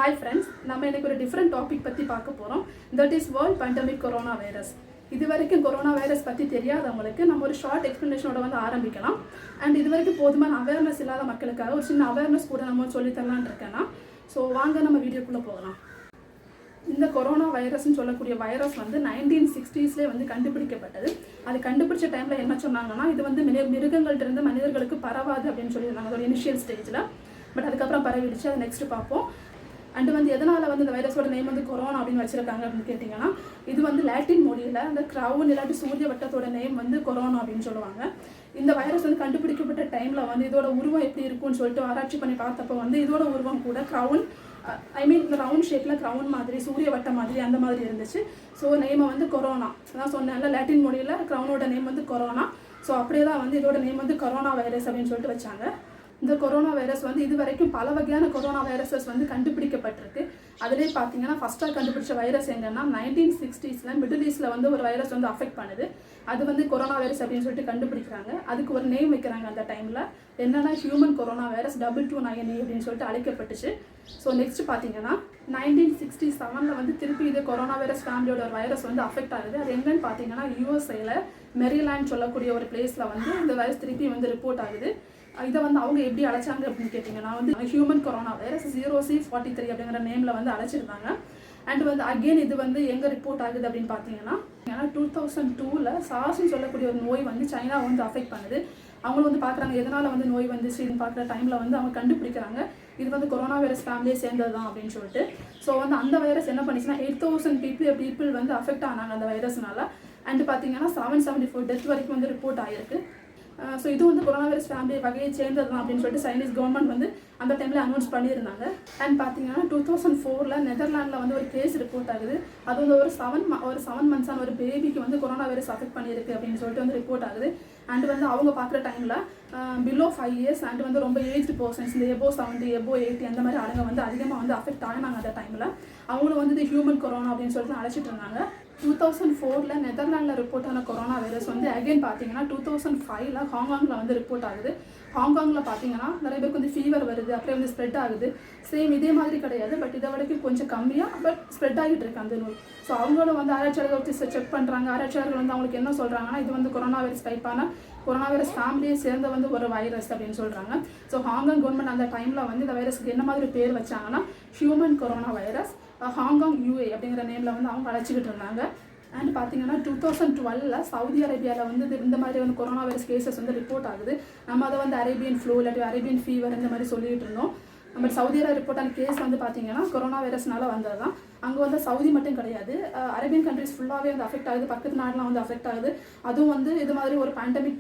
Hi friends, நம்ம இன்னைக்கு ஒரு டிஃப்ரெண்ட் டாபிக் பற்றி பார்க்க போகிறோம். That is world pandemic corona virus. இது வரைக்கும் கொரோனா வைரஸ் பற்றி தெரியாதவங்களுக்கு நம்ம ஒரு ஷார்ட் எக்ஸ்ப்ளனேஷனோட வந்து ஆரம்பிக்கலாம். அண்ட் இது வரைக்கும் போதுமான அவேர்னஸ் இல்லாத மக்களுக்காக ஒரு சின்ன அவேர்னஸ் கூட நம்ம சொல்லித்தரலான்னு இருக்கேன்னா. ஸோ வாங்க நம்ம வீடியோக்குள்ளே போகலாம். இந்த கொரோனா வைரஸ்ன்னு சொல்லக்கூடிய வைரஸ் வந்து 1960s வந்து கண்டுபிடிக்கப்பட்டது. அது கண்டுபிடிச்ச டைமில் என்ன சொன்னாங்கன்னா, இது வந்து மிருகங்கள்ட்ட இருந்து மனிதர்களுக்கு பரவாது அப்படின்னு சொல்லியிருந்தாங்க அதோட இனிஷியல் ஸ்டேஜில். பட் அதுக்கப்புறம் பரவிடுச்சு. அதை நெக்ஸ்ட் பார்ப்போம். அண்டு வந்து எதனால் வந்து இந்த வைரஸோட நேம் வந்து கொரோனா அப்படின்னு வச்சுருக்காங்க அப்படின்னு கேட்டிங்கன்னா, இது வந்து லாட்டின் மொழியில் அந்த க்ரவுன் இல்லாட்டி சூரிய வட்டத்தோட நேம் வந்து கொரோனா அப்படின்னு சொல்லுவாங்க. இந்த வைரஸ் வந்து கண்டுபிடிக்கப்பட்ட டைமில் வந்து இதோட உருவம் எப்படி இருக்குன்னு சொல்லிட்டு ஆராய்ச்சி பண்ணி பார்த்தப்போ வந்து இதோட உருவம் கூட க்ரவுன் இந்த ரவுண்ட் ஷேப்பில் க்ரவுன் மாதிரி சூரிய வட்டம் மாதிரி அந்த மாதிரி இருந்துச்சு. ஸோ நேமை வந்து கொரோனா அதான் சொன்னேன்ல, லாட்டின் மொழியில் க்ரவுனோட நேம் வந்து கொரோனா. ஸோ அப்படியே தான் வந்து இதோட நேம் வந்து கொரோனா வைரஸ் அப்படின்னு சொல்லிட்டு வச்சாங்க. இந்த கொரோனா வைரஸ் வந்து இது வரைக்கும் பல வகையான கொரோனா வைரஸஸ் வந்து கண்டுபிடிக்கப்பட்டிருக்கு. அதிலே பார்த்தீங்கன்னா ஃபஸ்ட்டாக கண்டுபிடிச்ச வைரஸ் எங்கன்னா 1960s மிடில் ஈஸ்டில் வந்து ஒரு வைரஸ் வந்து அஃபெக்ட் பண்ணுது. அது வந்து கொரோனா வைரஸ் அப்படின்னு சொல்லிட்டு கண்டுபிடிக்கிறாங்க. அதுக்கு ஒரு நேம் வைக்கிறாங்க அந்த டைமில். என்னன்னா ஹியூமன் கொரோனா வைரஸ் 229 அப்படின்னு சொல்லிட்டு அழைக்கப்பட்டுச்சு. ஸோ நெக்ஸ்ட் பார்த்தீங்கன்னா 1967 வந்து திருப்பி இது கொரோனா வைரஸ் ஃபேமிலியோட ஒரு வைரஸ் வந்து அஃபெக்ட் ஆகுது. அது எங்கன்னு பார்த்தீங்கன்னா யூஎஸ்ஏல மெரிலாண்ட் சொல்லக்கூடிய ஒரு பிளேஸில் வந்து இந்த வைரஸ் திருப்பி வந்து ரிப்போர்ட் ஆகுது. இதை வந்து அவங்க எப்படி அழைச்சாங்க அப்படின்னு கேட்டிங்கன்னா வந்து ஹியூமன் கொரோனா வைரஸ் 0C43 அப்படிங்கிற நேமில் வந்து அழைச்சிருந்தாங்க. அண்ட் வந்து அகெயின் இது வந்து எங்கே ரிப்போர்ட் ஆகுது அப்படின்னு பார்த்தீங்கன்னா 2002 சார்ஸ்ன்னு சொல்லக்கூடிய ஒரு நோய் வந்து சைனா வந்து அஃபெக்ட் பண்ணுது. அவங்களும் வந்து பார்க்குறாங்க எதனால் வந்து நோய் வந்துச்சுன்னு பார்க்குற டைமில் வந்து அவங்க கண்டுபிடிக்கிறாங்க இது வந்து கொரோனா வைரஸ் ஃபேமிலியை சேர்ந்தது தான் அப்படின்னு சொல்லிட்டு. ஸோ வந்து அந்த வைரஸ் என்ன பண்ணிச்சுன்னா 8000 பீப்புள் வந்து அஃபெக்ட் ஆனாங்க அந்த வைரஸ்னால. அண்ட் பார்த்தீங்கன்னா 774 டெத் வரைக்கும் வந்து ரிப்போர்ட் ஆகிருக்கு. ஸோ இது வந்து கொரோனா வைரஸ் ஃபேமிலி வகையை சேர்ந்தது தான் அப்படின்னு சொல்லிட்டு சைனீஸ் கவர்மெண்ட் வந்து அந்த டைமில் அனௌன்ஸ் பண்ணியிருந்தாங்க. அண்ட் பார்த்தீங்கன்னா 2004 நெதர்லாண்டில் வந்து ஒரு கேஸ் ரிப்போர்ட் ஆகுது. அது வந்து ஒரு 7 மந்த்ஸான ஒரு பேபிக்கு வந்து கொரோனா வைரஸ் அஃபெக்ட் பண்ணியிருக்கு அப்படின்னு சொல்லிட்டு வந்து ரிப்போர்ட் ஆகுது. அண்ட் வந்து அவங்க பார்க்குற டைமில் பிலோ 5 years அண்ட் வந்து ரொம்ப ஏஜ்டு பர்சன்ஸ் இந்த எபோ 70 எபோ 80 அந்த மாதிரி ஆளுங்க வந்து அதிகமாக வந்து அஃபெக்ட் ஆனாங்க அந்த டைமில். அவங்களும் வந்து இது ஹியூமன் கொரோனா அப்படின்னு சொல்லிட்டு அழைச்சிட்டு இருந்தாங்க. 2004 நெதர்லாண்டில் ரிப்போர்ட் ஆன கொரோனா வைரஸ் வந்து அகைன் பார்த்தீங்கன்னா 2005 ஹாங்காங்கில் வந்து ரிப்போர்ட் ஆகுது. ஹாங்காங்கில் பார்த்தீங்கன்னா நிறைய பேருக்கு வந்து ஃபீவர் வருது, அப்படியே வந்து ஸ்ப்ரெட் ஆகுது. சேம் இதே மாதிரி கிடையாது, பட் இதை வரைக்கும் கொஞ்சம் கம்மியாக பட் ஸ்ப்ரெட் ஆகிட்டு இருக்கு அந்த நோய். ஸோ அவங்களோட வந்து ஆராய்ச்சியாளர்கள் வச்சு செக் பண்ணுறாங்க. ஆராய்ச்சியாளர்கள் வந்து அவங்களுக்கு என்ன சொல்கிறாங்கன்னா இது வந்து கொரோனா வைரஸ் டைப்பான கொரோனா வைரஸ் ஃபேமிலியை சேர்ந்த வந்து ஒரு வைரஸ் அப்படின்னு சொல்கிறாங்க. ஸோ ஹாங்காங் கவர்மெண்ட் அந்த டைமில் வந்து இந்த வைரஸுக்கு என்ன மாதிரி பேர் வச்சாங்கன்னா human corona virus Hong Kong UA அப்படிங்கிற நேமில் வந்து அவங்க அழைச்சிக்கிட்டு இருந்தாங்க. அண்ட் பார்த்தீங்கன்னா 2012 சவுதி அரேபியாவில் வந்து இந்த மாதிரி வந்து கொரோனா வைரஸ் கேசஸ் வந்து ரிப்போர்ட் ஆகுது. நம்ம அதை வந்து அரேபியன் ஃப்ளூ இல்லாட்டி அரேபியன் ஃபீவர் இந்த மாதிரி சொல்லிட்டு இருந்தோம். நம்ம சவுதியில் ரிப்போர்ட் ஆன கேஸ் வந்து பார்த்தீங்கன்னா கொரோனா வைரஸ்னால வந்தது தான். அங்கே வந்து சவுதி மட்டும் கிடையாது, அரேபியன் கண்ட்ரிஸ் ஃபுல்லாகவே வந்து அஃபெக்ட் ஆகுது. பக்கத்து நாடெலாம் வந்து அஃபெக்ட் ஆகுது. அதுவும் வந்து இது மாதிரி ஒரு பேண்டமிக்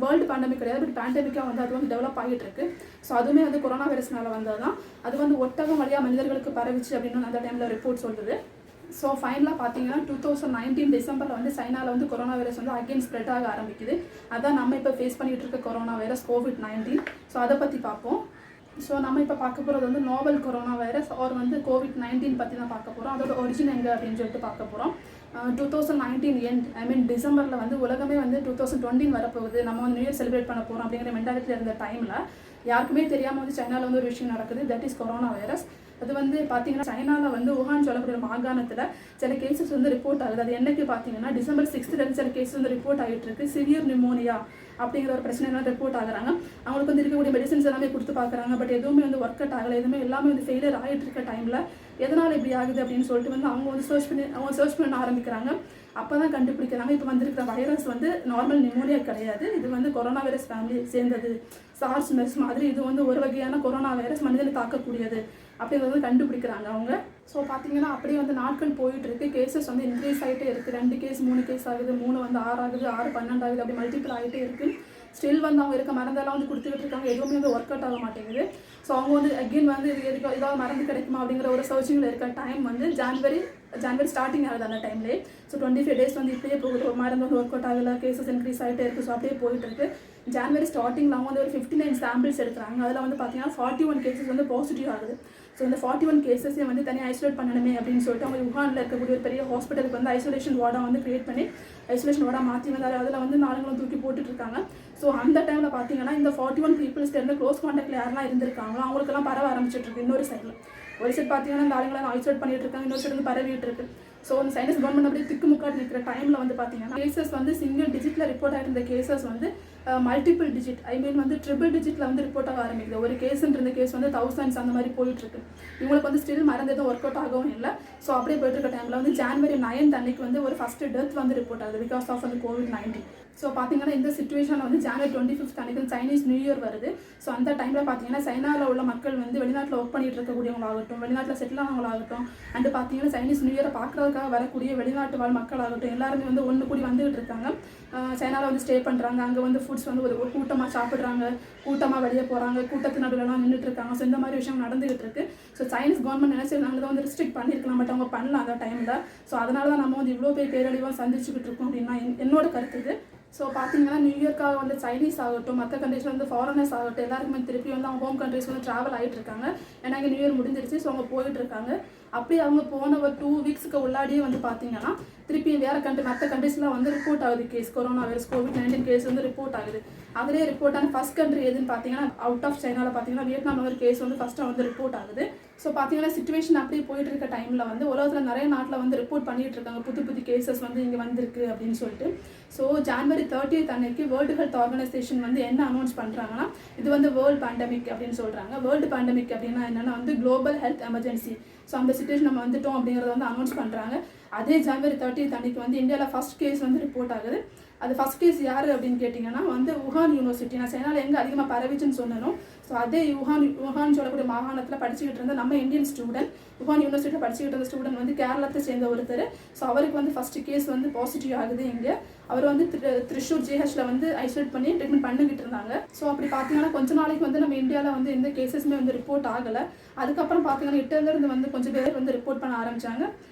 வேர்ல்டு பேண்டமிக் கிடையாது, பட் பேண்டமிக்காக வந்து அது வந்து டெவலப் ஆகிட்டு இருக்கு. ஸோ அதுவுமே வந்து கொரோனா வைரஸ்னால வந்தது தான். அது வந்து ஒட்டகம் வழியாக மனிதர்களுக்கு பரவிச்சு அப்படின்னு அந்த டைமில் ரிப்போர்ட் சொல்லுது. ஸோ ஃபைனலாக பார்த்தீங்கன்னா 2019 டிசம்பரில் வந்து சைனாவில் வந்து கொரோனா வைரஸ் வந்து அகெயின் ஸ்ப்ரெட் ஆக ஆரம்பிக்குது. அதான் நம்ம இப்போ ஃபேஸ் பண்ணிகிட்டு இருக்க கொரோனா வைரஸ் COVID-19. ஸோ அதை பற்றி பார்ப்போம். ஸோ நம்ம இப்போ பார்க்க போகிறது வந்து நோவல் கொரோனா வைரஸ் ஆர் வந்து COVID-19 பற்றி தான் பார்க்க போகிறோம். அதோட ஒரிஜின் எங்கே அப்படின்னு சொல்லிட்டு பார்க்க போகிறோம். 2019 டிசம்பரில் வந்து உலகமே வந்து 2020 வரப்போகுது, நம்ம வந்து நியூ இயர் செலிப்ரேட் பண்ண போகிறோம் அப்படிங்கிற மென்டாலிட்டியில் இருந்த டைமில் யாருக்குமே தெரியாமல் வந்து சைனாவில் வந்து ஒரு விஷயம் நடக்குது. That is corona virus. அது வந்து பார்த்தீங்கன்னா சைனாவில் வந்து வுஹான் சொல்லக்கூடிய மாகாணத்தில் சில கேசஸ் வந்து ரிப்போர்ட் ஆகுது. அது என்னைக்கு பார்த்தீங்கன்னா December 6 சில கேசஸ் வந்து ரிப்போர்ட் ஆகிட்டு இருக்கு. சிவியர் நிமோனியா அப்படிங்கிற ஒரு பிரச்சனை ரிப்போர்ட் ஆகுறாங்க. அவங்களுக்கு வந்து இருக்கக்கூடிய மெடிசன்ஸ் எல்லாமே கொடுத்து பார்க்குறாங்க. பட் எதுவுமே வந்து ஒர்க் அவுட் ஆகலை. எதுவுமே எல்லாமே வந்து ஃபெயிலியர் ஆகிட்டு இருக்க டைமில் எதனால் இப்படி ஆகுது அப்படின்னு சொல்லிட்டு வந்து அவங்க வந்து சர்ச் பண்ண ஆரம்பிக்கிறாங்க. அப்போ தான் கண்டுபிடிக்கிறாங்க இப்போ வந்துருக்கிற வைரஸ் வந்து நார்மல் நிமோனியா கிடையாது, இது வந்து கொரோனா வைரஸ் ஃபேமிலி சேர்ந்தது. சார்ஸ் மெர்ஸ் மாதிரி இது வந்து ஒரு வகையான கொரோனா வைரஸ் மனிதனை தாக்கக்கூடியது அப்படிங்கிறது கண்டுபிடிக்கிறாங்க அவங்க. ஸோ பார்த்தீங்கன்னா அப்படியே வந்து நாட்கள் போயிட்டு இருக்கு. கேசஸ் வந்து இன்க்ரீஸ் ஆகிட்டே இருக்குது. 2 கேஸ் 3 கேஸ் ஆகுது, 3 வந்து 6 ஆகுது, 6 12 ஆகுது, அப்படி மல்டிபிள் ஆகிட்டே இருக்குது. ஸ்டில் வந்து அவங்க இருக்க மருந்தெல்லாம் வந்து கொடுத்துக்கிட்டு இருக்காங்க. எதுவுமே வந்து ஒர்க் அவுட் ஆக மாட்டேங்குது. ஸோ அவங்க வந்து அகெயின் வந்து இது ஏதாவது மருந்து கிடைக்குமா அப்படிங்கிற ஒரு சர்ச்சிங்கில் இருக்க டைம் வந்து ஜான்வரி ஸ்டார்டிங் ஆகுது அந்த டைம்லேயே. ஸோ 25 days வந்து இப்படியே போகுது. ஒரு மருந்து வந்து ஒர்க் அவுட் ஆகலை, கேசஸ் இன்க்ரீஸ் ஆகிட்டே இருக்குது. ஸோ அப்படியே போயிட்டு இருக்கு. ஜான்வரி ஸ்டார்டிங்கில் அவங்க வந்து ஒரு 59 சாம்பிள்ஸ் எடுக்கிறாங்க. அதில் வந்து பார்த்தீங்கன்னா 41 கேசஸ் வந்து பாசிட்டிவ் ஆகுது. ஸோ இந்த 41 கேசஸையும் வந்து தனியாக ஐசோலேட் பண்ணணுமே அப்படின்னு சொல்லிட்டு அவங்க வுஹானில் இருக்கக்கூடிய ஒரு பெரிய ஹாஸ்பிட்டலுக்கு வந்து ஐசோலேஷன் வார்டாக வந்து கிரியேட் பண்ணி ஐசோலேஷன் வார்டாக மாற்றி வந்தார். அதில் வந்து நாளுங்களும் தூக்கி போட்டுட்ருக்காங்க. ஸோ அந்த டைமில் பார்த்தீங்கன்னா இந்த 41 பீப்புள்ஸ்லேருந்து க்ளோஸ் காண்டாக்டில் யாரெல்லாம் இருந்திருக்காங்களோ அவங்களுக்கெல்லாம் பரவ ஆரம்பிச்சிட்ருக்கு. இன்னொரு சைடில் ஒரு சைட் பார்த்தீங்கன்னா இந்த ஆளுங்களை ஐசோலேட் பண்ணிட்டு இருக்காங்க, இன்னொரு சைடு வந்து பரவிட்டு இருக்கு. ஸோ அந்த சைனஸ் கவர்மெண்ட் அப்படியே திக்குமுக்காட்டு நிற்கிற டைமில் வந்து பார்த்தீங்கன்னா கேசஸ் வந்து சிங்கிள் டிஜிட்டில் ரிப்போர்ட் ஆகிருந்த கேசஸ் வந்து மல்டிபிள் டிஜிட் வந்து ட்ரிபிள் டிஜிட்டில் வந்து ரிப்போர்ட் ஆக ஆரம்பிக்குது. ஒரு கேஸ்ன்ற கேஸ் வந்து thousands அந்த மாதிரி போயிட்டுருக்கு. இவங்களுக்கு வந்து ஸ்டில் மருந்து எதுவும் ஒர்க் அவுட் ஆகவும் இல்லை. ஸோ அப்படியே போயிட்டு இருக்க டைமில் வந்து January 9 அன்னைக்கு வந்து ஒரு ஃபஸ்ட்டு டெத் வந்து ரிப்போர்ட் ஆகுது பிகாஸ் ஆஃப் அந்த COVID-19. ஸோ பார்த்தீங்கன்னா இந்த சுச்சுவேஷனில் வந்து January 25 அன்னைக்கு சைனீஸ் நியூ இயர் வருது. ஸோ அந்த டைமில் பார்த்தீங்கன்னா சைனாவில் உள்ள மக்கள் வந்து வெளிநாட்டில் ஒர்க் பண்ணிட்டு இருக்கக்கூடியவங்களாகட்டும், வெளிநாட்டில் செட்டில் ஆனவங்களாகட்டும், அண்டு பார்த்தீங்கன்னா சைனீஸ் நியூ இயரை பார்க்குறதுக்காக வரக்கூடிய வெளிநாட்டு வாழ் மக்களாகட்டும் எல்லாருமே வந்து ஒன்று கூடி வந்துகிட்டு இருக்காங்க. சைனாவில் வந்து ஸ்டே பண்ணுறாங்க. அங்கே வந்து ஃபுட்ஸ் வந்து ஒரு கூட்டமாக சாப்பிட்றாங்க, கூட்டமாக வெளியே போகிறாங்க, கூட்டத்து நடுவில்லாம் நின்றுட்டு இருக்காங்க. ஸோ இந்த மாதிரி விஷயம் நடந்துகிட்டு இருக்கு. ஸோ சைனீஸ் கவர்மெண்ட் நினைச்சிருந்தாங்க தான் வந்து ரெஸ்ட்ரிக்ட் பண்ணியிருக்கலாம், பட் அவங்க பண்ணலாம் அந்த டைமில். ஸோ அதனால தான் நம்ம வந்து இவ்வளோ பேரழிவாக சந்திச்சுக்கிட்டு இருக்கோம் அப்படின்னா என்னோட கருத்து இது. ஸோ பார்த்தீங்கன்னா நியூ இயர்க்காக வந்து சைனீஸ் ஆகட்டும், மற்ற கண்ட்ரீஸில் வந்து ஃபாரினர்ஸ் ஆகட்டும் எல்லாருக்குமே திருப்பி வந்து அவங்க ஹோம் கண்ட்ரீஸ் வந்து ட்ராவல் ஆகிட்டு இருக்காங்க. ஏன்னா இங்கே நியூ இயர் முடிஞ்சிருச்சு. ஸோ அவங்க போயிட்டு இருக்காங்க. அப்படி அவங்க போன ஒரு 2 வீக்ஸுக்கு உள்ளாடியே வந்து பார்த்தீங்கன்னா திருப்பி வேறு மற்ற கண்ட்ரீஸ்லாம் வந்து ரிப்போர்ட் ஆகுது case, corona virus COVID-19 case வந்து ரிப்போர்ட் ஆகுது. அதிலே ரிப்போர்ட் ஆன ஃபஸ்ட் கண்ட்ரி எதுன்னு பார்த்தீங்கன்னா அவுட் ஆஃப் சைனாவில் பார்த்தீங்கன்னா வியட்நாமில் ஒரு கேஸ் வந்து ஃபஸ்ட்டாக வந்து ரிப்போர்ட் ஆகுது. ஸோ பார்த்தீங்கன்னா சிச்சுவேஷன் அப்படியே போயிட்டு இருக்க டைமில் வந்து உலகத்தில் நிறைய நாட்டில் வந்து ரிப்போர்ட் பண்ணிட்டு இருக்காங்க புது கேசஸ் வந்து இங்கே வந்திருக்கு அப்படின்னு சொல்லிட்டு. ஸோ January 30 அன்னைக்கு வேர்ல்டு ஹெல்த் ஆர்கனைசேஷன் வந்து என்ன அனௌன்ஸ் பண்ணுறாங்கன்னா இது வந்து வேர்ல்டு பேண்டமிக் அப்படின்னு சொல்கிறாங்க. வேர்ல்டு பேண்டமிக் அப்படின்னா என்னென்னா வந்து குளோபல் ஹெல்த் எமர்ஜென்சி. ஸோ அந்த சிச்சுவேஷன் நம்ம வந்துட்டோம் அப்படிங்கிறத வந்து அனௌன்ஸ் பண்ணுறாங்க. அதே January 30 அன்னைக்கு வந்து இந்தியாவில் ஃபஸ்ட் கேஸ் வந்து ரிப்போர்ட் ஆகுது. அது ஃபஸ்ட் கேஸ் யார் அப்படின்னு கேட்டிங்கன்னா வந்து வுஹான் யூனிவர்சிட்டி. நான் சைனாவில் எங்கே அதிகமாக பரவிச்சுன்னு சொன்னோம். ஸோ அதே வுஹான் சொல்லக்கூடிய மாகாணத்தில் படிச்சுக்கிட்டு இருந்த நம்ம இந்தியன் ஸ்டூடெண்ட், வுஹான் யூனிவர்சிட்டியில் படிச்சுக்கிட்டு இருந்த ஸ்டூடெண்ட் வந்து கேரளத்தை சேர்ந்த ஒருத்தர். ஸோ அவருக்கு வந்து ஃபஸ்ட்டு கேஸ் வந்து பாசிட்டிவ் ஆகுது இங்கே. அவர் வந்து திரிஷூர் GHல வந்து ஐசோலேட் பண்ணி ட்ரீட்மெண்ட் பண்ணிக்கிட்டு இருந்தாங்க. ஸோ அப்படி பார்த்தீங்கன்னா கொஞ்ச நாளைக்கு வந்து நம்ம இந்தியாவில் வந்து எந்த கேசஸுமே வந்து ரிப்போர்ட் ஆகலை. அதுக்கப்புறம் பார்த்தீங்கன்னா இட்டர்லேருந்து வந்து கொஞ்சம் பேர் வந்து ரிப்போர்ட் பண்ண ஆரம்பித்தாங்க.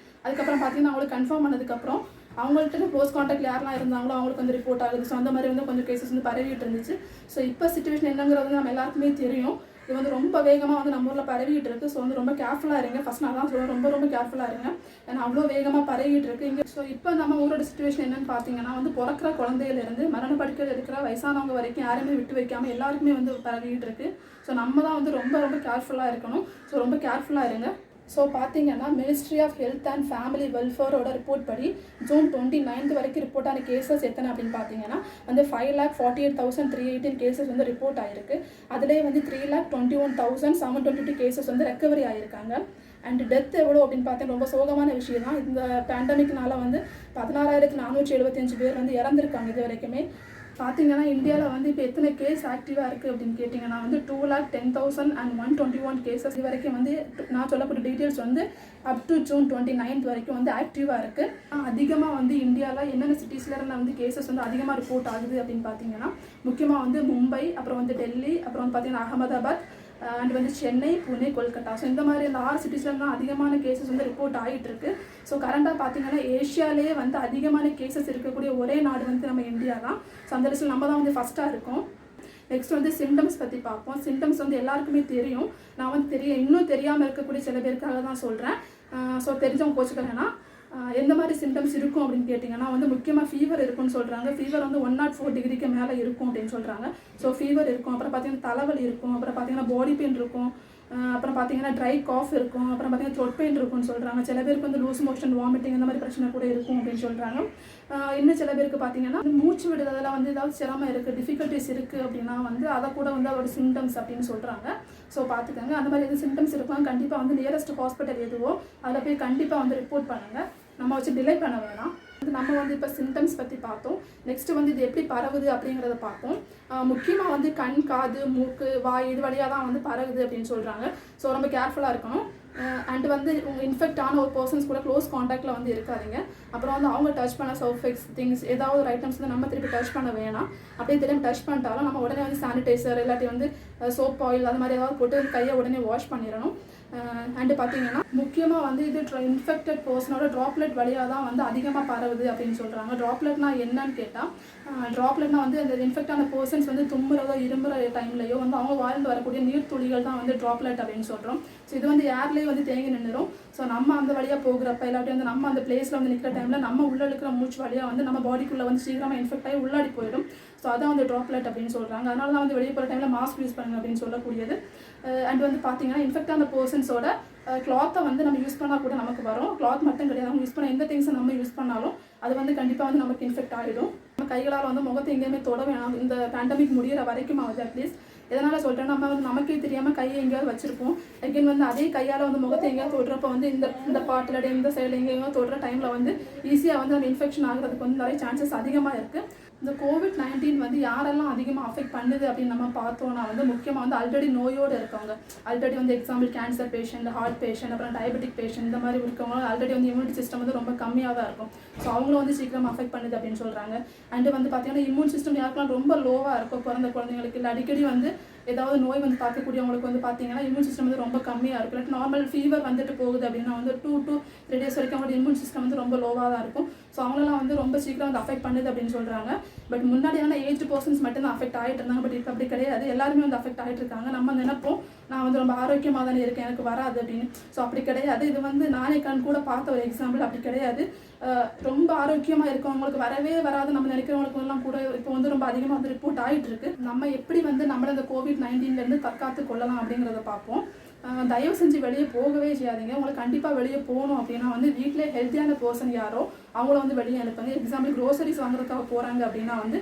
அதுக்கப்புறம் பார்த்தீங்கன்னா அவங்களுக்கு கன்ஃபார்ம் பண்ணதுக்கப்புறம் அவங்கள்ட்ட க்ளோஸ் காண்டாக்ட் யாரெல்லாம் இருந்தாங்களோ அவங்களுக்கு வந்து ரிப்போர்ட் ஆகுது. ஸோ அந்த மாதிரி வந்து கொஞ்சம் கேசஸ் வந்து பரவிட்டு இருந்துச்சு. ஸோ இப்போ சிச்சுவேஷன் என்னங்கிறது வந்து நம்ம எல்லாருக்குமே தெரியும். இது வந்து ரொம்ப வேகமாக வந்து நம்ம ஊரில் பரவிட்டு இருக்குது. ஸோ வந்து ரொம்ப கேர்ஃபுல்லாக இருங்க. ஃபஸ்ட் நான் தான் சொல்லுவேன், ரொம்ப கேர்ஃபுல்லாக இருங்க. ஏன்னா அவ்வளோ வேகமாக பரவிட்டு இருக்குது இங்கே. ஸோ இப்போ நம்ம ஊரோட சிச்சுவேஷன் என்னென்னு பார்த்தீங்கன்னா வந்து பிறக்கிற குழந்தையிலேருந்து மரண படுக்கையில் இருக்கிற வயசானவங்க வரைக்கும் யாருமே விட்டு வைக்காமல் எல்லாருக்குமே வந்து பரவிட்டு இருக்குது. ஸோ நம்ம தான் வந்து ரொம்ப கேர்ஃபுல்லாக இருக்கணும். ஸோ ரொம்ப கேர்ஃபுல்லாக இருங்க. ஸோ பார்த்தீங்கன்னா ministry of health and family வெல்ஃபேரோட ரிப்போர்ட் படி June 29 வரைக்கும் ரிப்போர்ட் ஆன கேசஸ் எத்தனை அப்படின்னு பார்த்தீங்கன்னா வந்து 5,48,318 கேசஸ் வந்து ரிப்போர்ட் ஆகிருக்கு. அதிலே வந்து 3,21,722 கேசஸ் வந்து ரெக்கவரி ஆகிருக்காங்க. அண்ட் டெத் எவ்வளோ அப்படின்னு பார்த்தா ரொம்ப சோகமான விஷயம் தான். இந்த பேண்டமிக்னால வந்து 16,475 பேர் வந்து இறந்துருக்காங்க இது வரைக்குமே. பார்த்தீங்கன்னா இந்தியாவில் வந்து இப்போ எத்தனை கேஸ் ஆக்டிவாக இருக்குது அப்படின்னு கேட்டிங்கன்னா வந்து 2,10,121 கேசஸ் இது வரைக்கும் வந்து நான் சொல்லக்கூடிய டீட்டெயில்ஸ் வந்து அப் டு June 29 வரைக்கும் வந்து ஆக்டிவாக இருக்குது. அதிகமாக வந்து இந்தியாவில் என்னென்ன சிட்டிஸில் இருந்து வந்து கேசஸ் வந்து அதிகமாக ரிப்போர்ட் ஆகுது அப்படின்னு பார்த்தீங்கன்னா முக்கியமாக வந்து மும்பை, அப்புறம் வந்து டெல்லி, அப்புறம் வந்து பார்த்தீங்கன்னா அகமதாபாத், அண்ட் வந்து சென்னை, புனே, கொல்கத்தா. ஸோ இந்த மாதிரி அந்த 6 சிட்டிஸில் தான் அதிகமான கேசஸ் வந்து ரிப்போர்ட் ஆகிட்டு இருக்கு. ஸோ கரண்டாக பார்த்தீங்கன்னா ஏஷியாவிலேயே வந்து அதிகமான கேசஸ் இருக்கக்கூடிய ஒரே நாடு வந்து நம்ம இந்தியா தான். ஸோ அந்த லிஸ்ட்டில் நம்ம தான் வந்து ஃபஸ்ட்டாக இருக்கோம். நெக்ஸ்ட் வந்து சிம்டம்ஸ் பற்றி பார்ப்போம். சிம்டம்ஸ் வந்து எல்லாருக்குமே தெரியும். நான் வந்து இன்னும் தெரியாமல் இருக்கக்கூடிய சில பேருக்காக தான் சொல்கிறேன். ஸோ தெரிஞ்சவங்க கோச்சுக்கலன்னா எந்த மாதிரி சிம்டம்ஸ் இருக்கும் அப்படின்னு கேட்டிங்கன்னா வந்து முக்கியமாக ஃபீவர் இருக்குன்னு சொல்கிறாங்க. ஃபீவர் வந்து 104 டிகிரிக்கு மேலே இருக்கும் அப்படின்னு சொல்கிறாங்க. ஸோ ஃபீவர் இருக்கும். அப்புறம் பார்த்தீங்கன்னா தலைவலி இருக்கும். அப்புறம் பார்த்தீங்கன்னா பாடி பெயின் இருக்கும். அப்புறம் பார்த்தீங்கன்னா ட்ரை காஃப் இருக்கும். அப்புறம் பார்த்தீங்கன்னா த்ரோட் பெயின் இருக்குன்னு சொல்கிறாங்க. சில பேருக்கு வந்து லூஸ் மோஷன், வாமிட்டிங் இந்த மாதிரி பிரச்சனை கூட இருக்கும் அப்படின்னு சொல்கிறாங்க. இன்னும் சில பேருக்கு பார்த்தீங்கன்னா மூச்சு விடுறதுல வந்து ஏதாவது சிரமம் இருக்குது, டிஃபிகல்ட்டிஸ் இருக்குது அப்படின்னா வந்து அதை கூட வந்து அதோட சிம்டம்ஸ் அப்படின்னு சொல்கிறாங்க. ஸோ பார்த்துக்கோங்க. அந்த மாதிரி எது சிம்டம்ஸ் இருக்கும் கண்டிப்பாக வந்து நியரஸ்ட் ஹாஸ்பிட்டல் எதுவோ அதில் போய் கண்டிப்பாக வந்து ரிப்போர்ட் பண்ணுங்கள். நம்ம வச்சு டிலே பண்ண வேணாம். நம்ம வந்து இப்போ சிம்டம்ஸ் பற்றி பார்த்தோம். நெக்ஸ்ட்டு வந்து இது எப்படி பரவுது அப்படிங்கிறத பார்ப்போம். முக்கியமாக வந்து கண், காது, மூக்கு, வாய் இது வழியாக தான் வந்து பரவுது அப்படின்னு சொல்கிறாங்க. ஸோ ரொம்ப கேர்ஃபுல்லாக இருக்கணும். அண்ட் வந்து இன்ஃபெக்ட் ஆன ஒரு பர்சன்ஸ் கூட க்ளோஸ் காண்டாக்டில் வந்து இருக்காதிங்க. அப்புறம் வந்து அவங்க டச் பண்ண சர்ஃபேஸ் திங்ஸ் ஏதாவது ஒரு ஐட்டம்ஸ் வந்து நம்ம திருப்பி டச் பண்ண வேணாம். அப்படியே திரும்பி டச் பண்ணிட்டாலும் நம்ம உடனே வந்து சானிடைசர் இல்லாட்டி வந்து சோப் ஆயில் அது மாதிரி ஏதாவது போட்டு கையை உடனே வாஷ் பண்ணிடணும். அண்டு பார்த்தீங்கன்னா முக்கியமாக வந்து இது இன்ஃபெக்டட் பர்சனோட ட்ராப்லெட் வழியாக தான் வந்து அதிகமாக பரவுது அப்படின்னு சொல்கிறாங்க. ட்ராப்லெட்னா என்னன்னு கேட்டால், ட்ராப்லெட்னா வந்து அந்த இன்ஃபெக்ட் ஆன பர்சன்ஸ் வந்து தும்புறதோ இரும்புற டைம்லையோ வந்து அவங்க வாழ்ந்து வரக்கூடிய நீர் துளிகள் தான் வந்து ட்ராப்லெட் அப்படின்னு சொல்கிறோம். ஸோ இது வந்து ஏர்லேயே வந்து தேங்கி நின்றுடும். ஸோ நம்ம அந்த வழியாக போகிறப்ப இல்லாட்டி வந்து நம்ம அந்த பிளேஸில் வந்து நிற்கிற டைமில் நம்ம உள்ளே இருக்கிற மூச்சு வழியாக வந்து நம்ம பாடிக்குள்ளே வந்து சீக்கிரமாக இன்ஃபெக்ட் ஆகி உள்ளாடி போயிடும். ஸோ அதான் வந்து ட்ராப்லெட் அப்படின்னு சொல்கிறாங்க. அதனால தான் வந்து வெளியே போகிற டைமில் மாஸ்க் யூஸ் பண்ணுங்க அப்படின்னு சொல்லக்கூடியது. அண்ட் வந்து பார்த்தீங்கன்னா இன்ஃபெக்ட் ஆன பர்சன்ஸோட கிளாத்தை வந்து நம்ம யூஸ் பண்ணால் கூட நமக்கு வரும். கிளாத் மட்டும் கிடையாது, நம்ம யூஸ் பண்ண எந்த திங்ஸை நம்ம யூஸ் பண்ணாலும் அது வந்து கண்டிப்பாக வந்து நமக்கு இன்ஃபெக்ட் ஆகிடும். நம்ம கைகளால் வந்து முகத்தை எங்கேயுமே தொட வேணாம். இந்த பேண்டமிக் முடிகிற வரைக்கும் ஆகுது அட்லீஸ்ட். எதனால் சொல்கிறேன், நம்ம வந்து நமக்கே தெரியாமல் கையை எங்கேயாவது வச்சுருப்போம். அகைன் வந்து அதே கையால் வந்து முகத்தை எங்கேயாவது தொடுறப்ப வந்து இந்த பார்ட்டில் இந்த சைடில் எங்கேயாவது தொடுற டைமில் வந்து ஈஸியாக வந்து நம்ம இன்ஃபெக்ஷன் ஆகிறதுக்கு வந்து நிறைய சான்சஸ் அதிகமாக இருக்குது. இந்த COVID-19 வந்து யாரெல்லாம் அதிகமாக அஃபெக்ட் பண்ணுது அப்படின்னு நம்ம பார்த்தோன்னா வந்து முக்கியமாக வந்து ஆல்ரெடி நோயோடு இருக்கவங்க, ஆல்ரெடி வந்து example cancer patient, heart patient, அப்புறம் டயபெட்டிக் பேஷண்ட், இந்த மாதிரி இருக்கவங்க ஆல்ரெடி வந்து இம்யூனிட்டி சிஸ்டம் வந்து ரொம்ப கம்மியாக தான் இருக்கும். ஸோ அவங்களும் வந்து சீக்கிரமாக அஃபெக்ட் பண்ணுது அப்படின்னு சொல்கிறாங்க. அண்டு வந்து பார்த்தீங்கன்னா இம்யூன் சிஸ்டம் யாருக்கெல்லாம் ரொம்ப லோவாக இருக்கும், பிறந்த குழந்தைங்களுக்கு இல்லை அடிக்கடி வந்து ஏதாவது நோய் வந்து பார்க்கக்கூடியவங்களுக்கு வந்து பார்த்தீங்கன்னா இம்யூன் சிஸ்டம் வந்து ரொம்ப கம்மியாக இருக்கும். இல்லாட்டி நார்மல் ஃபீவர் வந்துட்டு போகுது அப்படின்னா வந்து 2 to 3 days வரைக்கும் அவங்களோட இம்யூன் சிஸ்டம் வந்து ரொம்ப லோவாக தான் இருக்கும். ஸோ அவங்களெல்லாம் வந்து ரொம்ப சீக்கிரம் வந்து அஃபெக்ட் பண்ணுது அப்படின்னு சொல்கிறாங்க. பட் முன்னாடியான ஏஜ் பர்சன்ஸ் மட்டும் தான் அஃபெக்ட் ஆகிட்டு இருந்தாங்க. பட் இப்போ அப்படி கிடையாது, எல்லாருமே வந்து அஃபெக்ட் ஆகிட்டு இருக்காங்க. நம்ம நினைப்போம் நான் வந்து ரொம்ப ஆரோக்கியமாக தானே இருக்கேன், எனக்கு வராது அப்படின்னு. ஸோ அப்படி கிடையாது. இது வந்து நானே கண் கூட பார்த்த ஒரு எக்ஸாம்பிள். அப்படி கிடையாது. ரொம்ப ஆரோக்கியமாக இருக்கவங்களுக்கு வரவே வராது நம்ம நினைக்கிறவங்களுக்கு எல்லாம் கூட இப்போ வந்து ரொம்ப அதிகமாக வந்து ரிப்போர்ட் ஆகிட்டு இருக்கு. நம்ம எப்படி வந்து நம்மளை இந்த COVID-19 தற்காத்து கொள்ளலாம் அப்படிங்கிறத பார்ப்போம். தயவு செஞ்சு வெளியே போகவே செய்யாதீங்க. உங்களுக்கு கண்டிப்பாக வெளியே போகணும் அப்படின்னா வந்து வீட்டிலே ஹெல்த்தியான பர்சன் யாரோ அவங்கள வந்து வெளியே அனுப்புங்க. எக்ஸாம்பிள் க்ரோசரிஸ் வாங்குறதுக்காக போகிறாங்க அப்படின்னா வந்து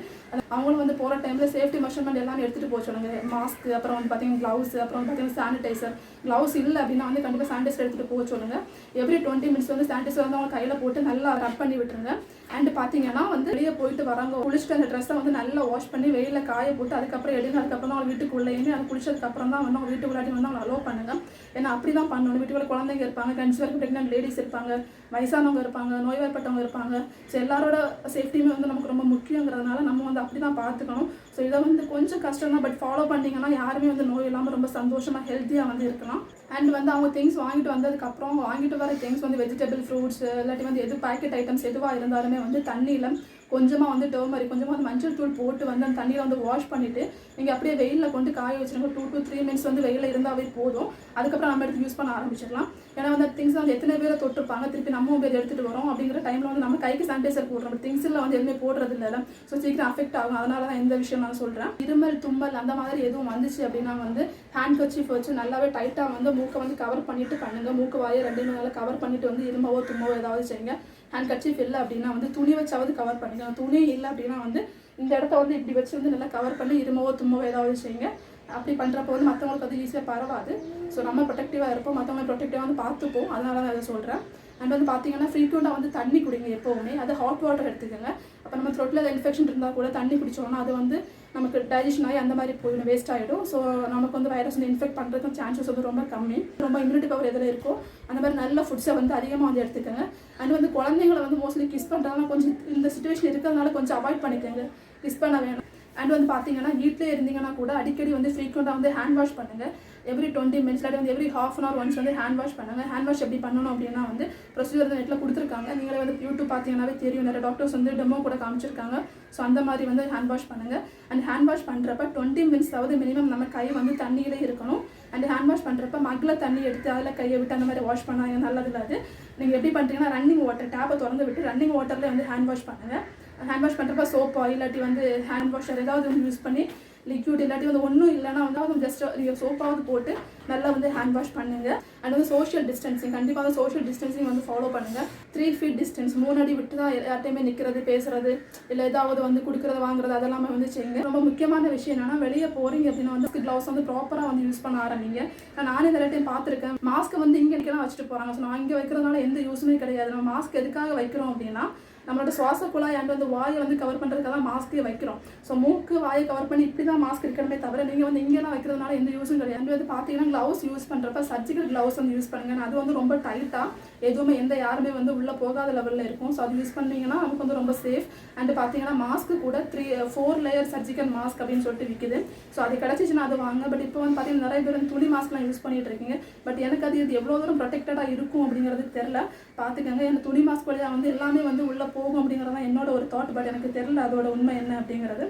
அவங்களும் வந்து போகிற டைமில் சேஃப்டி மெஷர்மெண்ட் எல்லாமே எடுத்துகிட்டு போக சொல்லுங்க. மாஸ்க், அப்புறம் வந்து பார்த்தீங்கன்னா க்ளவுஸ், அப்புறம் வந்து பார்த்தீங்கன்னா சானிடைசர். க்ளவுஸ் இல்லை அப்படின்னா வந்து கண்டிப்பாக சானிடைசர் எடுத்துகிட்டு போக சொல்லுங்கள். எவ்ரி 20 minutes வந்து சானிடைசர் வந்து அவங்க கையில் போட்டு நல்லா ரப் பண்ணி விட்டுருங்க. அண்ட் பார்த்தீங்கன்னா வந்து வெளியே போயிட்டு வராங்க, குளிச்சுட்டு அந்த ட்ரெஸ்ஸை வந்து நல்லா வாஷ் பண்ணி வெயிலில் காய போட்டு அதுக்கப்புறம் எடுங்க. அதுக்கப்புறம் தான் அவங்க வீட்டுக்குள்ளேயுமே அது குளிச்சதுக்கப்புறம் தான் வந்து அவங்க வீட்டுக்குள்ளாட்டி வந்து அவங்க அலோவ் பண்ணுங்கள். ஏன்னா அப்படி தான் பண்ணணும். வீட்டுக்குள்ள குழந்தைங்க இருப்பாங்க, கன்சீவ் ப்ரெக்னென்ட் லேடிஸ் இருப்பாங்க, வயசானவங்க இருப்பாங்க, நோய்வாய்ப்பட்டவங்க இருப்பாங்க. ஸோ எல்லாரோட சேஃப்டியுமே வந்து நமக்கு ரொம்ப முக்கியங்கிறதுனால நம்ம வந்து அப்படி தான் பார்த்துக்கணும். ஸோ இதை வந்து கொஞ்சம் கஷ்டம் தான், பட் ஃபாலோ பண்ணிங்கன்னா யாருமே வந்து நோய் இல்லாமல் ரொம்ப சந்தோஷமாக ஹெல்த்தியாக வந்து இருக்கலாம். அண்ட் வந்து அவங்க திங்ஸ் வாங்கிட்டு வந்ததுக்கப்புறம் வாங்கிட்டு வர திங்ஸ் வந்து வெஜிடபிள், ஃப்ரூட்ஸ், இல்லாட்டி வந்து எது பேக்கெட் ஐட்டம்ஸ் எதுவாக இருந்தாலுமே வந்து தண்ணியில் கொஞ்சமாக வந்து டர்மரிக், கொஞ்சமாக வந்து மஞ்சள் தூள் போட்டு வந்து அந்த தண்ணியில் வந்து வாஷ் பண்ணிவிட்டு நீங்கள் அப்படியே வெயிலில் கொண்டு காய வச்சுருங்க. 2 to 3 minutes வந்து வெயிலில் இருந்தாவே போதும். அதுக்கப்புறம் நம்ம எடுத்து யூஸ் பண்ண ஆரம்பிச்சிடலாம். ஏன்னா வந்து திங்ஸ் வந்து எத்தனை பேரை தொட்டிருப்பாங்க, திருப்பி நம்ம பேர் எடுத்துகிட்டு வரோம் அப்படிங்கிற டைமில் வந்து நம்ம கைக்கு சானிடைசர் போடுறோம். பட் திங்ஸில் வந்து எதுவுமே போடுறது இல்லை. ஸோ சீக்கிரம் அஃபெக்ட் ஆகும். அதனால தான் இந்த விஷயம் நான் சொல்கிறேன். இருமல், தும்மல் அந்த மாதிரி எதுவும் வந்துச்சு அப்படின்னா வந்து ஹேண்ட் கர்ச்சீஃப் வச்சு நல்லாவே டைட்டாக வந்து மூக்கை வந்து கவர் பண்ணிவிட்டு பண்ணுங்கள். மூக்கு வாயை 2 நாளாக கவர் பண்ணிவிட்டு வந்து இருமவோ தும்மவோ ஏதாவது செய்யுங்க. ஹேண்ட் கர்ச்சீஃப் இல்லை அப்படின்னா வந்து துணி வச்சாவது கவர் பண்ணிக்கலாம். துணி இல்லை அப்படின்னா வந்து இந்த இடத்த வந்து இப்படி வச்சு வந்து நல்லா கவர் பண்ணி இருமவோ தும்மவோ ஏதாவது செய்யுங்க. அப்படி பண்ணுறப்போ வந்து மற்றவங்களுக்கு அது ஈஸியாக பரவாது. ஸோ நம்ம ப்ரொடெக்டிவாக இருப்போம், மற்றவங்க ப்ரொடெக்டிவாக வந்து பார்த்துப்போம். அதனால தான் அதை சொல்கிறேன். அண்ட் வந்து பார்த்தீங்கன்னா ஃப்ரீக்வெண்ட்டாக வந்து தண்ணி குடிங்க எப்போவுமே. அது ஹாட் வாட்டர் எடுத்துக்கோங்க. அப்போ நம்ம த்ரோட்டில் இன்ஃபெக்ஷன் இருந்தால் கூட தண்ணி குடித்தோம்னா அது வந்து நமக்கு டைஜஷன் ஆகி அந்த மாதிரி போயிடும், வேஸ்ட் ஆகிடும். ஸோ நமக்கு வந்து வைரஸ் வந்து இன்ஃபெக்ட் பண்ணுறதுக்கும் சான்சஸ் வந்து ரொம்ப கம்மி. ரொம்ப இம்யூனிட்டி பவர் எதில் இருக்கோ அந்த மாதிரி நல்ல ஃபுட்ஸை வந்து அதிகமாக வந்து எடுத்துக்கோங்க. அண்ட் வந்து குழந்தைங்களை வந்து மோஸ்ட்லி கிஸ் பண்ணுறதுனா கொஞ்சம் இந்த சுச்சுவேஷன் இருக்கிறதுனால கொஞ்சம் அவாய்ட் பண்ணிக்கோங்க, கிஸ் பண்ண வேணும். அண்ட் வந்து பார்த்தீங்கன்னா வீட்டிலே இருந்தீங்கன்னா கூட அடிக்கடி வந்து ஃப்ரீக்வெண்ட்டாக வந்து ஹேண்ட் வாஷ் பண்ணுங்கள். எவ்ரி 20 minutes இல்லாட்டி வந்து எவ்ரி ½ an hour ஒன்ஸ் வந்து ஹேண்ட் வாஷ் பண்ணுங்கள். ஹேண்ட் வாஷ் எப்படி பண்ணணும் அப்படின்னா வந்து ப்ரொசீஜர் வந்து நெட்டில் கொடுத்துருக்காங்க. நீங்களே வந்து யூடியூப் பார்த்தீங்கன்னாவே தெரியும், நிறைய டாக்டர்ஸ் வந்து டெமோ கூட காமிச்சிருக்காங்க. ஸோ அந்த மாதிரி வந்து ஹேண்ட் வாஷ் பண்ணுங்கள். அண்ட் ஹேண்ட் வாஷ் பண்ணுறப்ப 20 minutes ஆகுது மினிமம் நம்ம கை வந்து தண்ணியிலே இருக்கணும். அண்ட் ஹேண்ட் வாஷ் பண்ணுறப்ப மக்கில் தண்ணி எடுத்து அதில் கையை விட்டு அந்த மாதிரி வாஷ் பண்ணாங்க நல்லது இல்லை. அது நீங்கள் எப்படி பண்ணுறீங்கன்னா ரன்னிங் வாட்டர் டேப்பை திறந்து விட்டு ரன்னிங் வாட்டர்லேயே வந்து ஹேண்ட் வாஷ் பண்ணுங்கள். ஹேண்ட் வாஷ் பண்ணுறப்ப சோப்போ இல்லாட்டி வந்து ஹேண்ட் வாஷர் ஏதாவது வந்து யூஸ் பண்ணி லிக்யூட் இல்லாட்டி வந்து ஒன்றும் இல்லைனா வந்து ஜஸ்ட் நீங்கள் சோப்பாவது போட்டு நல்லா வந்து ஹேண்ட் வாஷ் பண்ணுங்கள். அண்ட் வந்து சோஷியல் டிஸ்டன்சிங், கண்டிப்பாக சோஷியல் டிஸ்டன்சிங் வந்து ஃபாலோ பண்ணுங்கள். 3 feet டிஸ்டன்ஸ், 3 அடி விட்டு தான் யார்ட்டையுமே நிற்கிறது, பேசுறது இல்லை ஏதாவது வந்து கொடுக்குறது வாங்குறது அதெல்லாமே வந்து செய்யுங்க. ரொம்ப முக்கியமான விஷயம் என்னன்னா வெளியே போகிறீங்க அப்படின்னா வந்து க்ளவுஸ் வந்து ப்ராப்பராக வந்து யூஸ் பண்ண ஆரம்பிங்க. நானே நிறைய டைம் பார்த்துருக்கேன், மாஸ்க் வந்து இங்கே நிற்கலாம் வச்சுட்டு போகிறாங்க. ஸோ நான் இங்கே வைக்கிறதுனால எந்த யூஸுமே கிடையாது. நம்ம மாஸ்க் எதுக்காக வைக்கிறோம் அப்படின்னா நம்மளோட சுவாச குழாய் அண்ட் வந்து வாயை வந்து கவர் பண்ணுறதுக்காக தான் மாஸ்க்கே வைக்கிறோம். ஸோ மூக்கு வாயை கவர் பண்ணி இப்படி தான் மாஸ்க் இருக்கணுமே தவிர நீங்கள் வந்து இங்கெல்லாம் வைக்கிறதுனால எந்த யூஸும் கிடையாது. வந்து பார்த்தீங்கன்னா க்ளவுஸ் யூஸ் பண்ணுறப்ப சர்ஜிக்கல் க்ளவுஸ் வந்து யூஸ் பண்ணுங்கள். அது வந்து ரொம்ப டைட்டாக எதுவுமே யாருமே வந்து உள்ளே போகாத லெவலில் இருக்கும். ஸோ அது யூஸ் பண்ணிங்கன்னா நமக்கு வந்து ரொம்ப சேஃப். அண்ட் பார்த்தீங்கன்னா மாஸ்க்கு கூட 4 லேயர் சர்ஜிக்கல் மாஸ்க் அப்படின்னு சொல்லிட்டு விற்கிது. ஸோ அது கிடச்சிச்சுன்னா அது வாங்க. பட் இப்போ வந்து பார்த்தீங்கன்னா நிறைய பேர் வந்து துணி மாஸ்க்லாம் யூஸ் பண்ணிட்டு இருக்கீங்க. பட் எனக்கு அது எவ்வளோ தூரம் ப்ரொடெக்டடாக இருக்கும் அப்படிங்கிறது தெரில. பார்த்துக்கங்க. எனக்கு துணி மாஸ்க் வழியாக வந்து எல்லாமே வந்து உள்ளே போகும் அப்படிங்கிறது தான் என்னோட ஒரு தாட். பட் எனக்கு தெரில அதோட உண்மை என்ன அப்படிங்கிறது.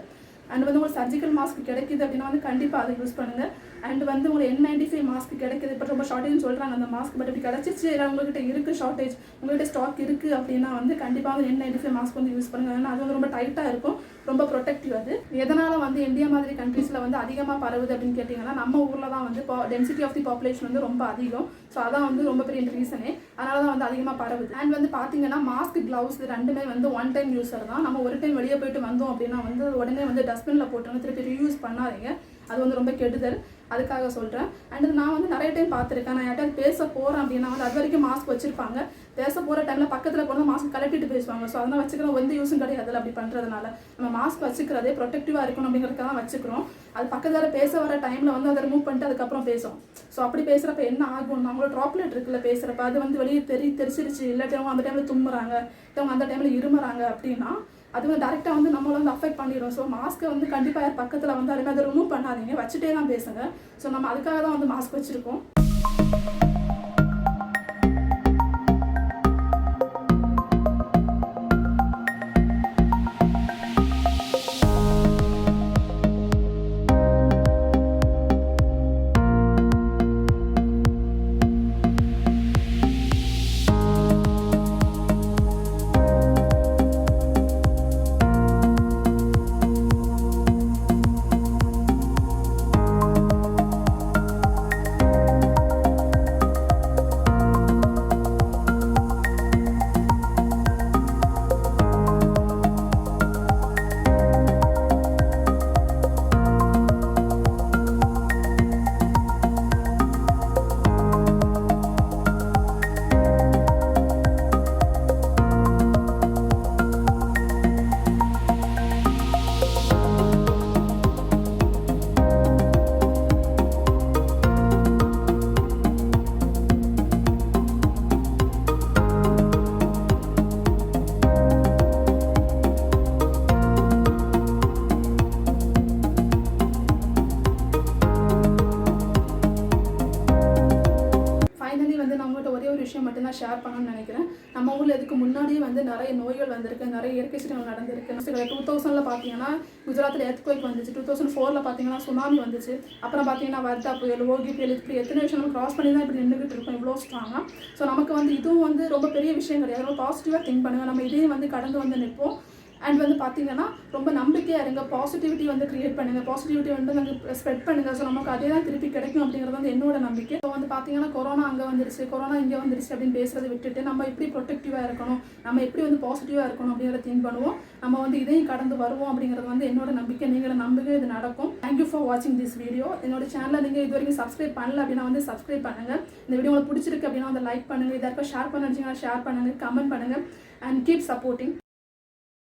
அண்ட் வந்து உங்களுக்கு சர்ஜிக்கல் மாஸ்க் கிடைக்குது அப்படின்னா வந்து கண்டிப்பாக அதை யூஸ் பண்ணுங்கள். அண்ட் வந்து உங்களுக்கு N95 மாஸ்க் கிடைக்குது. இப்போ ரொம்ப ஷார்ட்டேஜ் சொல்கிறாங்க அந்த மாஸ்க். பட் இப்படி கிடச்சிச்சு உங்கள்கிட்ட இருக்குது ஷார்ட்டேஜ், உங்கள்கிட்ட ஸ்டாக் இருக்குது அப்படின்னா வந்து கண்டிப்பாக வந்து N95 மாஸ்க் வந்து யூஸ் பண்ணுங்கள். ஏன்னா அது வந்து ரொம்ப டைட்டாக இருக்கும், ரொம்ப ப்ரொடெக்டிவ். அது எதனால் வந்து இந்தியா மாதிரி கண்ட்ரீஸில் வந்து அதிகமாக பரவுது அப்படின்னு கேட்டிங்கன்னா நம்ம ஊரில் தான் வந்து டென்சிட்டி ஆஃப் தி பாப்புலேஷன் வந்து ரொம்ப அதிகம். ஸோ அதான் வந்து ரொம்ப பெரிய ரீசனே. அதனால தான் வந்து அதிகமாக பரவுது. அண்ட் வந்து பார்த்தீங்கன்னா மாஸ்க் க்ளவுஸ் ரெண்டுமே வந்து ஒன் டைம் யூஸர் தான். நம்ம ஒரு டைம் வெளியே போயிட்டு வந்தோம் அப்படின்னா வந்து உடனே வந்து டஸ்ட்பினில் போட்டுருங்க, திருப்பி ரீயூஸ் பண்ணாதீங்க. அது வந்து ரொம்ப கெடுதல், அதுக்காக சொல்கிறேன். அண்ட் நான் வந்து நிறைய டைம் பார்த்துருக்கேன். நான் யார்ட்டாவது பேச போகிறேன் அப்படின்னா வந்து அது வரைக்கும் மாஸ்க் வச்சுருப்பாங்க. பேச போகிற டைமில் பக்கத்தில் போனால் மாஸ்க் கலட்டிட்டு பேசுவாங்க. ஸோ அதெல்லாம் வச்சுக்கிறோம், எந்த யூஸும் கிடையாது அப்படி பண்ணுறதுனால. நம்ம மாஸ்க் வச்சுக்கிறதே ப்ரொடெக்டிவாக இருக்கணும் அப்படிங்கிறதுக்காக தான் வச்சுக்கிறோம். அது பக்கத்தில் பேச வர டைமில் வந்து அதை ரிமூவ் பண்ணிட்டு அதுக்கப்புறம் பேசும். ஸோ அப்படி பேசுகிறப்ப என்ன ஆகும், அவங்களோட ட்ராப்லெட் இருக்குல்ல பேசுகிறப்ப அது வந்து வெளியே தெரிச்சிருச்சு, இல்லாட்டி அவங்க அந்த டைமில் தும்புறாங்க, அவங்க அந்த டைமில் இருமுறாங்க அப்படின்னா அது வந்து டேரெக்டாக வந்து நம்மளை வந்து அஃபெக்ட் பண்ணிடும். ஸோ மாஸ்க்கை வந்து கண்டிப்பாக யார் பக்கத்தில் வந்து அதுமாதிரி அதை ரிமூவ் பண்ணாதீங்க, வச்சுட்டே தான் பேசுங்க. ஸோ நம்ம அதுக்காக தான் வந்து மாஸ்க் வச்சுருக்கோம். விஷயம் மட்டும் தான் ஷேர் பண்ணணும்னு நினைக்கிறேன். நம்ம ஊரில் இதுக்கு முன்னாடியே வந்து நிறைய நோய்கள் வந்திருக்கு, நிறைய இயற்கை சீற்றங்கள் நடந்திருக்கு. 2000 பார்த்தீங்கன்னா குஜராத்தில் எர்த்குவேக் வந்துச்சு, 2004 பார்த்தீங்கன்னா சுனாமி வந்துச்சு, அப்புறம் பார்த்தீங்கன்னா வர்தா புயல், ஓகி புயல், இப்படி எத்தனை விஷயம் நம்ம கிராஸ் பண்ணி தான் இப்படி நின்றுக்கிட்டு இருக்கோம் இவ்வளோ ஸ்ட்ராங்காக. ஸோ நமக்கு வந்து இதுவும் வந்து ரொம்ப பெரிய விஷயம் கிடையாது. ரொம்ப பாசிட்டிவாக திங்க் பண்ணுங்கள், நம்ம இதையும் வந்து கடந்து வந்து நிற்போம். அண்ட் வந்து பார்த்தீங்கன்னா ரொம்ப நம்பிக்கையாக இருங்க, பாசிட்டிவிட்டி வந்து க்ரியேட் பண்ணுங்கள், பாசிட்டிவிட்டி வந்து நாங்கள் ஸ்ப்ரெட் பண்ணுங்கள். ஸோ நமக்கு அதே தான் திருப்பி கிடைக்கும் அப்படிங்கிறது வந்து என்னோட நம்பிக்கை. ஸோ வந்து பார்த்தீங்கன்னா கொரோனா அங்கே வந்துருச்சு, கொரோனா இங்கே வந்துருச்சு அப்படின்னு பேசுகிறத விட்டுட்டு நம்ம எப்படி ப்ரொடெக்டிவாக இருக்கணும், நம்ம எப்படி வந்து பாசிட்டிவாக இருக்கணும் அப்படிங்கிறத திங்க் பண்ணுவோம். நம்ம வந்து இதையும் கடந்து வருவோம் அப்படிங்கிறது வந்து என்னோட நம்பிக்கை. நீங்களோட நம்பிக்கை இது நடக்கும். தேங்க்யூ ஃபார் வாட்சிங் திஸ் வீடியோ. என்னோட சேனலை நீங்கள் இது வரைக்கும் சப்ஸ்கிரைப் பண்ணல அப்படின்னா வந்து சப்ஸ்கிரைப் பண்ணுங்கள். இந்த வீடியோ உங்களுக்கு பிடிச்சிருக்கு அப்படின்னா வந்து லைக் பண்ணுங்கள், இதை ஷேர் பண்ணிச்சிங்கன்னா ஷேர் பண்ணுங்கள், கமெண்ட் பண்ணுங்கள். And keep supporting.